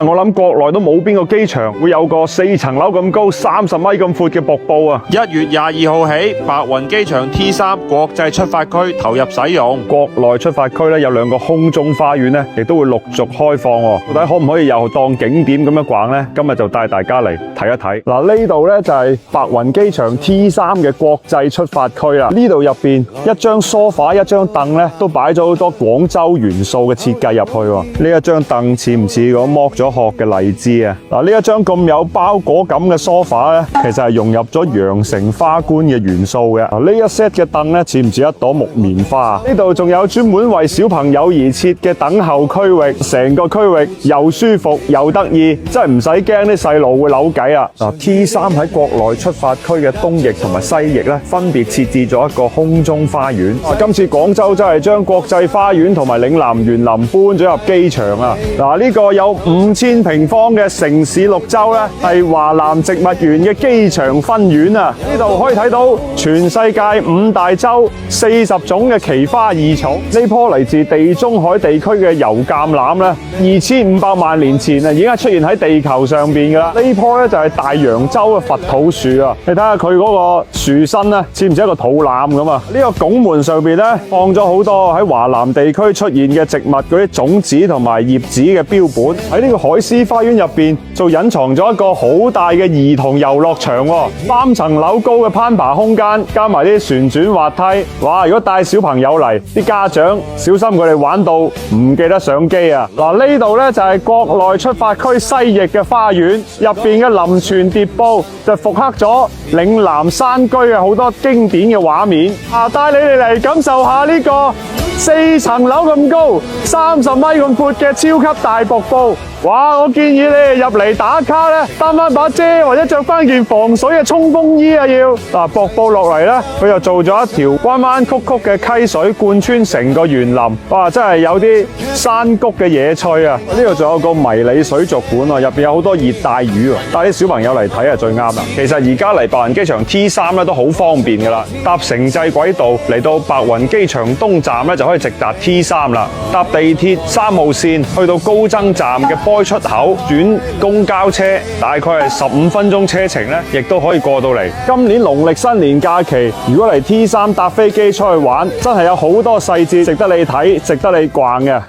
我諗國內都冇邊個機場會有個4層樓咁高、30米咁闊嘅瀑布啊！1月22號起，白雲機場 T3 國際出發區投入使用。國內出發區咧有2個空中花園咧，亦都會陸續開放喎。到底可唔可以又當景點咁樣逛呢？今日就帶大家嚟睇一睇。嗱，呢度咧就係白雲機場 T3嘅國際出發區啦。呢度入邊一張梳化、一張凳咧，都擺咗好多廣州元素嘅設計入去。呢一張凳似唔似嗰剝咗殼嘅荔枝啊？嗱，呢一張咁有包裹感嘅梳化咧，其實係融入咗羊城花冠嘅元素嘅。呢一 set 嘅凳咧，似唔似一朵木棉花？呢度仲有專門為小朋友而設嘅等候區域，成個區域又舒服又得意，真係唔使驚啲細路會扭計啊！嗱，T3喺國內出發區嘅東翼同埋西翼咧，分別設置咗一個空中花園。今次廣州真係將國際花園同埋嶺南園林搬咗入機場啊！嗱，呢個有5000平方嘅城市綠洲咧，係華南植物園嘅機場分院啊！呢度可以睇到全世界5大洲40種嘅奇花異草。呢棵嚟自地中海地區嘅油橄欖咧，2500萬年前啊已經出現喺地球上邊噶啦。呢棵咧就係大洋洲嘅佛肚樹啊！你睇下佢嗰個樹身咧，似唔似一個肚腩咁啊？呢個拱門上邊咧放咗好多喺華南地區出現嘅植物嗰啲種子同埋葉子嘅標本。喺呢個海獅花園入邊，就隱藏咗一個好大嘅兒童遊樂場，3層樓高嘅攀爬空間，加埋啲旋轉滑梯。哇！如果帶小朋友嚟，啲家長小心佢哋玩到唔記得上機啊！嗱，呢度咧就係國內出發區西翼嘅花園，入邊嘅林泉疊瀑就復刻咗嶺南山居嘅好多經典嘅畫面。帶你哋嚟感受下呢個4層樓咁高、30米咁闊嘅超級大瀑布。哇！我建議你哋入嚟打卡咧，擔翻把遮或者着翻件防水嘅衝鋒衣啊！要嗱，瀑布落嚟咧，佢就做咗一條彎彎曲曲嘅溪水貫穿成個園林。哇！真係有啲山谷嘅野趣啊！呢度仲有個迷你水族館啊，入邊有好多熱帶魚啊，帶啲小朋友嚟睇啊最啱啦。其實而家嚟白雲機場 T3咧都好方便噶啦，搭城際軌道嚟到白雲機場東站咧就可以直達 T3啦。搭地鐵3號線去到高增站嘅開出口轉公交車，大概係15分鐘車程咧，亦都可以過到嚟。今年農曆新年假期，如果嚟 T3 搭飛機出去玩，真係有好多細節值得你睇，值得你逛嘅。